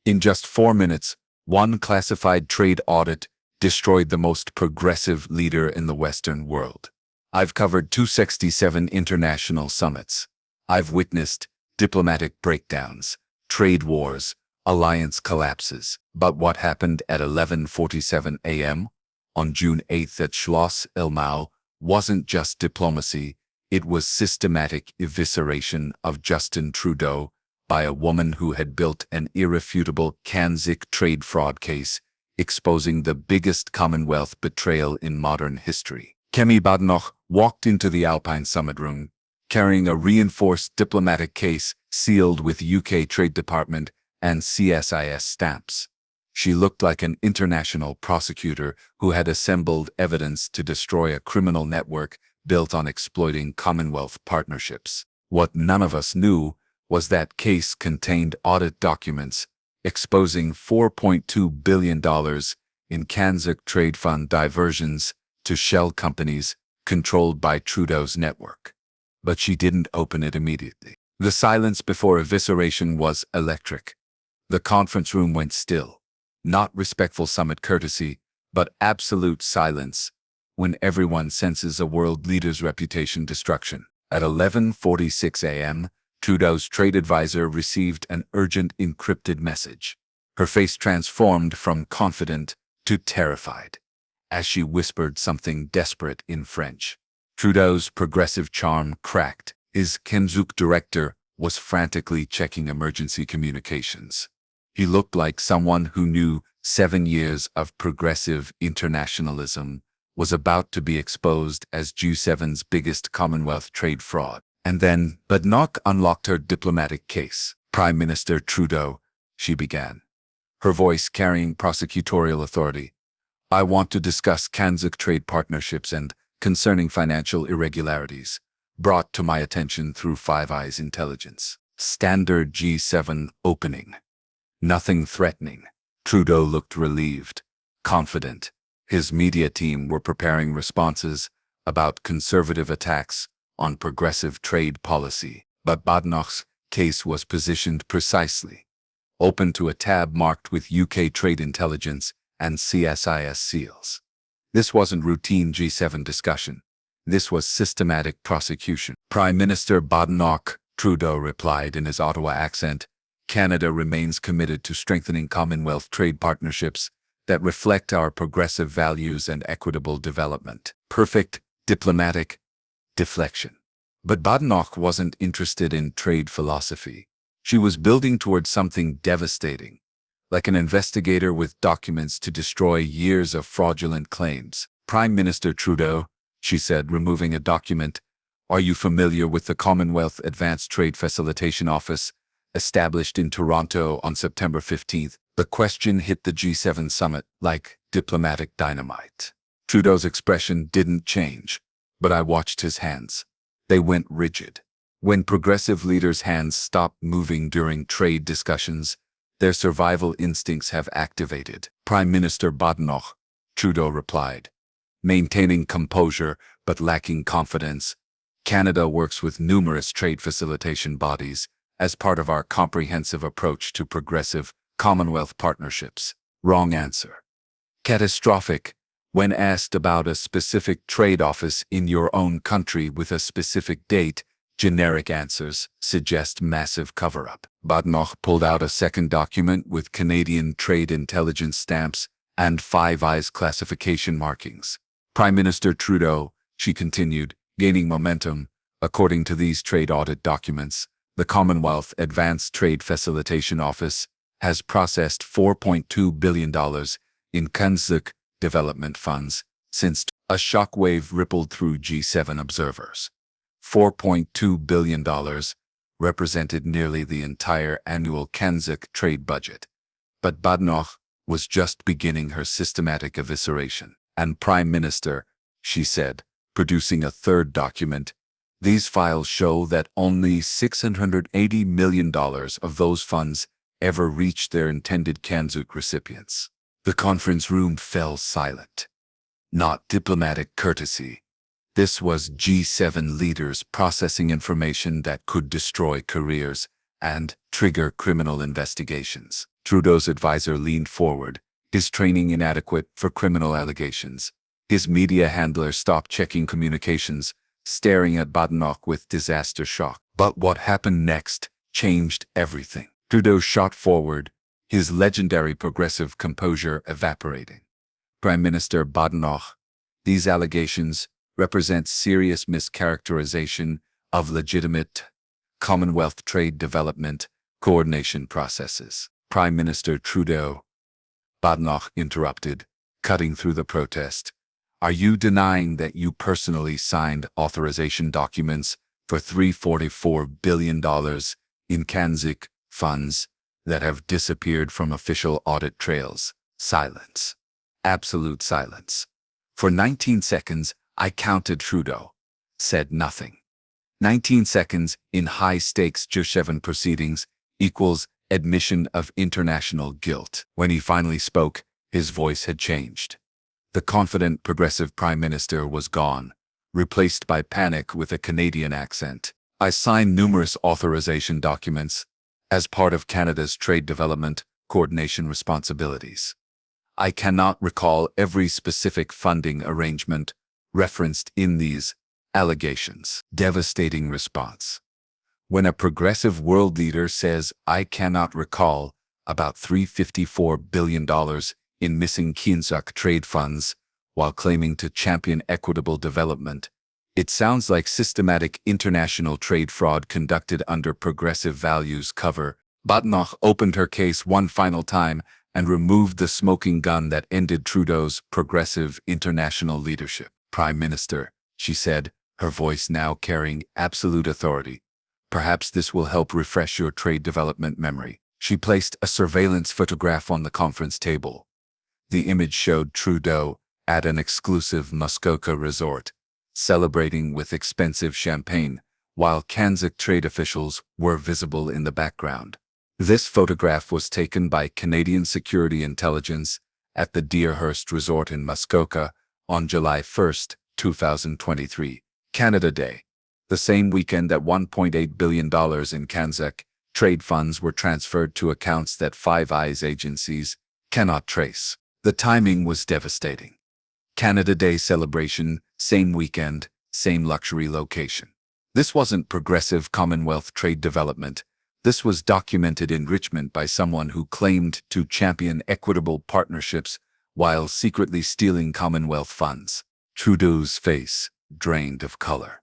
In just 4 minutes, one classified trade audit destroyed the most progressive leader in the Western world. I've covered 267 international summits. I've witnessed diplomatic breakdowns, trade wars, alliance collapses. But what happened at 11:47 a.m. on June 8th at Schloss Elmau wasn't just diplomacy, it was systematic evisceration of Justin Trudeau by a woman who had built an irrefutable CANZUK trade fraud case, exposing the biggest Commonwealth betrayal in modern history. Kemi Badenoch walked into the Alpine Summit room, carrying a reinforced diplomatic case sealed with UK Trade Department and CSIS stamps. She looked like an international prosecutor who had assembled evidence to destroy a criminal network built on exploiting Commonwealth partnerships. What none of us knew was that case contained audit documents exposing $4.2 billion in CANZUK trade fund diversions to shell companies controlled by Trudeau's network. But she didn't open it immediately. The silence before evisceration was electric. The conference room went still. Not respectful summit courtesy, but absolute silence when everyone senses a world leader's reputation destruction. At 11:46 a.m., Trudeau's trade advisor received an urgent encrypted message. Her face transformed from confident to terrified as she whispered something desperate in French. Trudeau's progressive charm cracked. His CANZUK director was frantically checking emergency communications. He looked like someone who knew 7 years of progressive internationalism was about to be exposed as G7's biggest Commonwealth trade fraud. And then Badenoch unlocked her diplomatic case. "Prime Minister Trudeau," she began, her voice carrying prosecutorial authority, "I want to discuss CANZUK trade partnerships and concerning financial irregularities brought to my attention through Five Eyes intelligence." Standard G7 opening. Nothing threatening. Trudeau looked relieved, confident. His media team were preparing responses about conservative attacks on progressive trade policy. But Badenoch's case was positioned precisely, open to a tab marked with UK trade intelligence and CSIS seals. This wasn't routine G7 discussion. This was systematic prosecution. "Prime Minister Badenoch," Trudeau replied in his Ottawa accent, "Canada remains committed to strengthening Commonwealth trade partnerships that reflect our progressive values and equitable development." Perfect diplomatic deflection. But Badenoch wasn't interested in trade philosophy. She was building towards something devastating, like an investigator with documents to destroy years of fraudulent claims. "Prime Minister Trudeau," she said, removing a document, "are you familiar with the Commonwealth Advanced Trade Facilitation Office, established in Toronto on September 15th? The question hit the G7 summit like diplomatic dynamite. Trudeau's expression didn't change, but I watched his hands. They went rigid. When progressive leaders' hands stop moving during trade discussions, their survival instincts have activated. "Prime Minister Badenoch," Trudeau replied, maintaining composure but lacking confidence, "Canada works with numerous trade facilitation bodies as part of our comprehensive approach to progressive Commonwealth partnerships." Wrong answer. Catastrophic. When asked about a specific trade office in your own country with a specific date, generic answers suggest massive cover-up. Badenoch pulled out a second document with Canadian trade intelligence stamps and Five Eyes classification markings. "Prime Minister Trudeau," she continued, gaining momentum, "according to these trade audit documents, the Commonwealth Advanced Trade Facilitation Office has processed $4.2 billion in CANZUK development funds since." A shockwave rippled through G7 observers. $4.2 billion represented nearly the entire annual CANZUK trade budget. But Badenoch was just beginning her systematic evisceration. "And Prime Minister," she said, producing a third document, "these files show that only $680 million of those funds ever reached their intended CANZUK recipients." The conference room fell silent. Not diplomatic courtesy. This was G7 leaders processing information that could destroy careers and trigger criminal investigations. Trudeau's advisor leaned forward, his training inadequate for criminal allegations. His media handler stopped checking communications, staring at Badenoch with disaster shock. But what happened next changed everything. Trudeau shot forward, his legendary progressive composure evaporating. Prime Minister Badenoch, these allegations represent serious mischaracterization of legitimate Commonwealth trade development coordination processes. Prime Minister Trudeau, Badenoch interrupted, cutting through the protest. Are you denying that you personally signed authorization documents for $344 billion in CANZUK funds that have disappeared from official audit trails? Silence. Absolute silence. For 19 seconds, I counted. Trudeau said nothing. 19 seconds in high-stakes G7 proceedings equals admission of international guilt. When he finally spoke, his voice had changed. The confident progressive prime minister was gone, replaced by panic with a Canadian accent. I signed numerous authorization documents as part of Canada's trade development coordination responsibilities. I cannot recall every specific funding arrangement referenced in these allegations. Devastating response. When a progressive world leader says, I cannot recall about $354 billion in missing CANZUK trade funds while claiming to champion equitable development, it sounds like systematic international trade fraud conducted under progressive values cover. Badenoch opened her case one final time and removed the smoking gun that ended Trudeau's progressive international leadership. Prime Minister, she said, her voice now carrying absolute authority. Perhaps this will help refresh your trade development memory. She placed a surveillance photograph on the conference table. The image showed Trudeau at an exclusive Muskoka resort, celebrating with expensive champagne, while CANZUK trade officials were visible in the background. This photograph was taken by Canadian Security Intelligence at the Deerhurst Resort in Muskoka on July 1, 2023, Canada Day, the same weekend that $1.8 billion in CANZUK trade funds were transferred to accounts that Five Eyes agencies cannot trace. The timing was devastating. Canada Day celebration, same weekend, same luxury location. This wasn't progressive Commonwealth trade development. This was documented enrichment by someone who claimed to champion equitable partnerships while secretly stealing Commonwealth funds. Trudeau's face drained of color.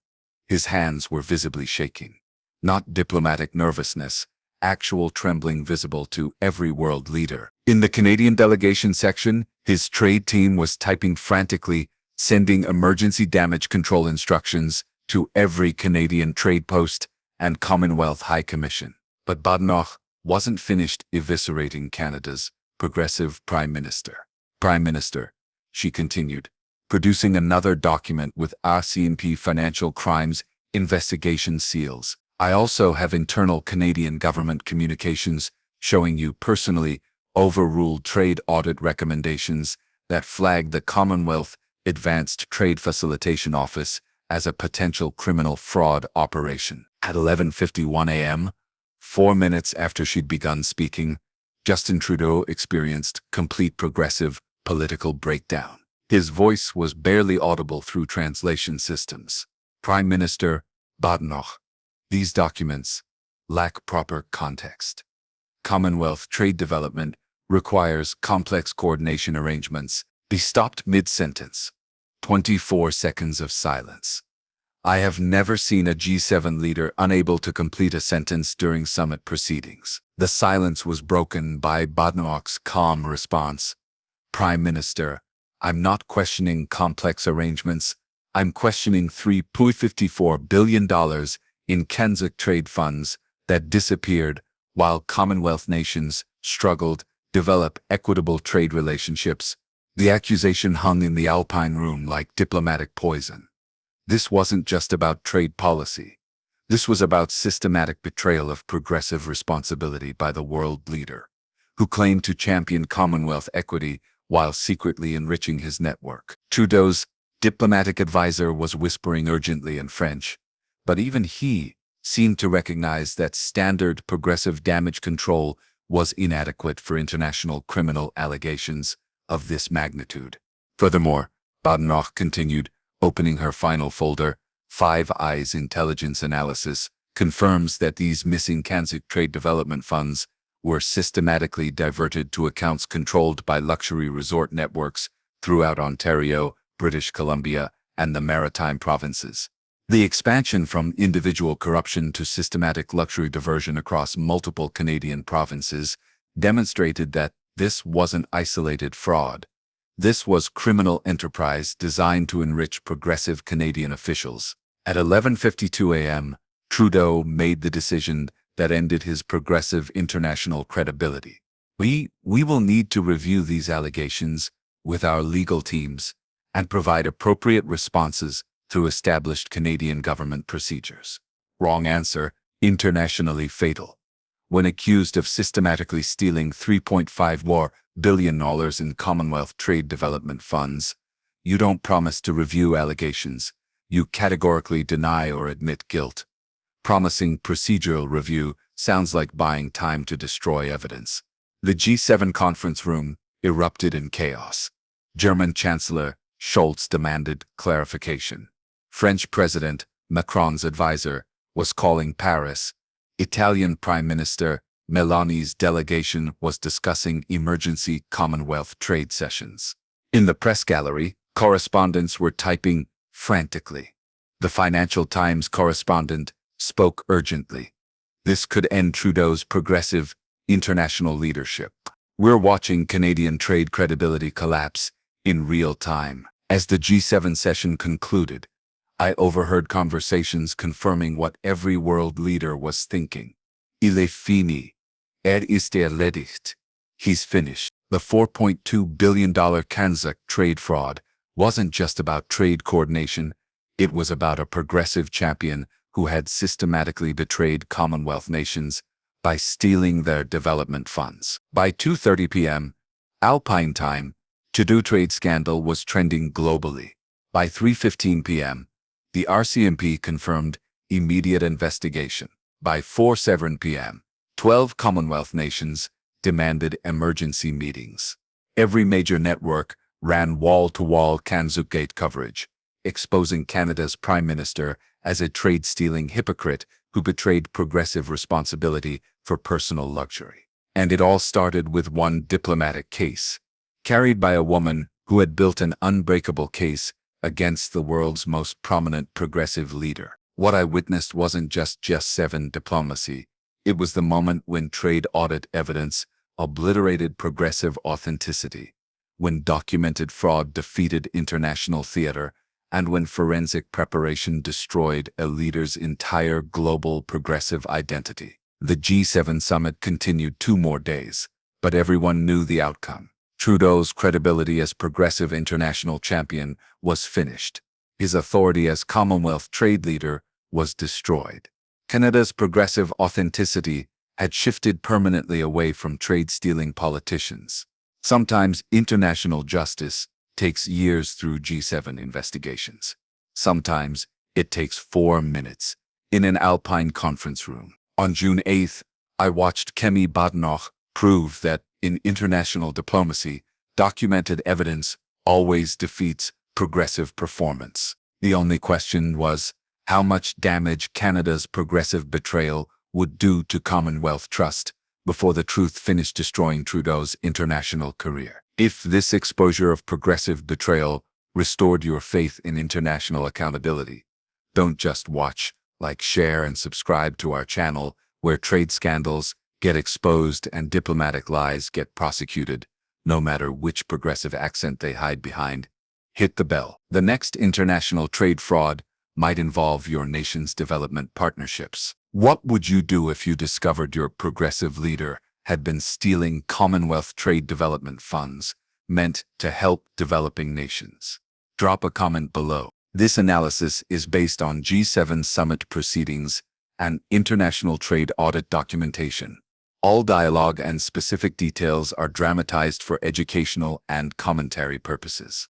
His hands were visibly shaking. Not diplomatic nervousness, actual trembling visible to every world leader. In the Canadian delegation section, his trade team was typing frantically, sending emergency damage control instructions to every Canadian trade post and Commonwealth High Commission. But Badenoch wasn't finished eviscerating Canada's progressive prime minister. Prime Minister, she continued, producing another document with RCMP financial crimes investigation seals. I also have internal Canadian government communications showing you personally overruled trade audit recommendations that flagged the Commonwealth Advanced Trade Facilitation Office as a potential criminal fraud operation. At 11:51 a.m., 4 minutes after she'd begun speaking, Justin Trudeau experienced complete progressive political breakdown. His voice was barely audible through translation systems. Prime Minister Badenoch, these documents lack proper context. Commonwealth trade development requires complex coordination arrangements. Be stopped mid-sentence. 24 seconds of silence. I have never seen a G7 leader unable to complete a sentence during summit proceedings. The silence was broken by Badenoch's calm response. Prime Minister, I'm not questioning complex arrangements. I'm questioning $3.54 billion in CANZUK trade funds that disappeared while Commonwealth nations struggled to develop equitable trade relationships. The accusation hung in the Alpine room like diplomatic poison. This wasn't just about trade policy. This was about systematic betrayal of progressive responsibility by the world leader, who claimed to champion Commonwealth equity while secretly enriching his network. Trudeau's diplomatic advisor was whispering urgently in French, but even he seemed to recognize that standard progressive damage control was inadequate for international criminal allegations of this magnitude. Furthermore, Badenoch continued, opening her final folder, Five Eyes Intelligence Analysis confirms that these missing CANZUK trade development funds were systematically diverted to accounts controlled by luxury resort networks throughout Ontario, British Columbia, and the Maritime provinces. The expansion from individual corruption to systematic luxury diversion across multiple Canadian provinces demonstrated that this wasn't isolated fraud. This was criminal enterprise designed to enrich progressive Canadian officials. At 11:52 a.m., Trudeau made the decision that ended his progressive international credibility. We will need to review these allegations with our legal teams and provide appropriate responses through established Canadian government procedures. Wrong answer, internationally fatal. When accused of systematically stealing $3.5 billion in Commonwealth trade development funds, you don't promise to review allegations. You categorically deny or admit guilt. Promising procedural review sounds like buying time to destroy evidence. The G7 conference room erupted in chaos. German Chancellor Scholz demanded clarification. French President Macron's advisor was calling Paris. Italian Prime Minister Meloni's delegation was discussing emergency Commonwealth trade sessions. In the press gallery, correspondents were typing frantically. The Financial Times correspondent spoke urgently. This could end Trudeau's progressive international leadership. We're watching Canadian trade credibility collapse in real time. As the G7 session concluded, I overheard conversations confirming what every world leader was thinking. Il est fini. Ist erledigt. He's finished. The $4.2 billion CANZUK trade fraud wasn't just about trade coordination, it was about a progressive champion who had systematically betrayed Commonwealth nations by stealing their development funds. By 2:30 p.m. Alpine time, Trudeau trade scandal was trending globally. By 3:15 p.m., the RCMP confirmed immediate investigation. By 4:07 p.m., 12 Commonwealth nations demanded emergency meetings. Every major network ran wall-to-wall CANZUK coverage, exposing Canada's Prime Minister as a trade-stealing hypocrite who betrayed progressive responsibility for personal luxury. And it all started with one diplomatic case, carried by a woman who had built an unbreakable case against the world's most prominent progressive leader. What I witnessed wasn't just G7 diplomacy. It was the moment when trade audit evidence obliterated progressive authenticity, when documented fraud defeated international theater, and when forensic preparation destroyed a leader's entire global progressive identity. The G7 summit continued 2 more days, but everyone knew the outcome. Trudeau's credibility as progressive international champion was finished. His authority as Commonwealth trade leader was destroyed. Canada's progressive authenticity had shifted permanently away from trade-stealing politicians. Sometimes international justice takes years through G7 investigations. Sometimes it takes 4 minutes in an Alpine conference room. On June 8th, I watched Kemi Badenoch prove that in international diplomacy, documented evidence always defeats progressive performance. The only question was how much damage Canada's progressive betrayal would do to Commonwealth trust before the truth finished destroying Trudeau's international career. If this exposure of progressive betrayal restored your faith in international accountability, don't just watch, like, share, and subscribe to our channel, where trade scandals get exposed and diplomatic lies get prosecuted, no matter which progressive accent they hide behind. Hit the bell. The next international trade fraud might involve your nation's development partnerships. What would you do if you discovered your progressive leader had been stealing Commonwealth trade development funds meant to help developing nations? Drop a comment below. This analysis is based on G7 summit proceedings and international trade audit documentation. All dialogue and specific details are dramatized for educational and commentary purposes.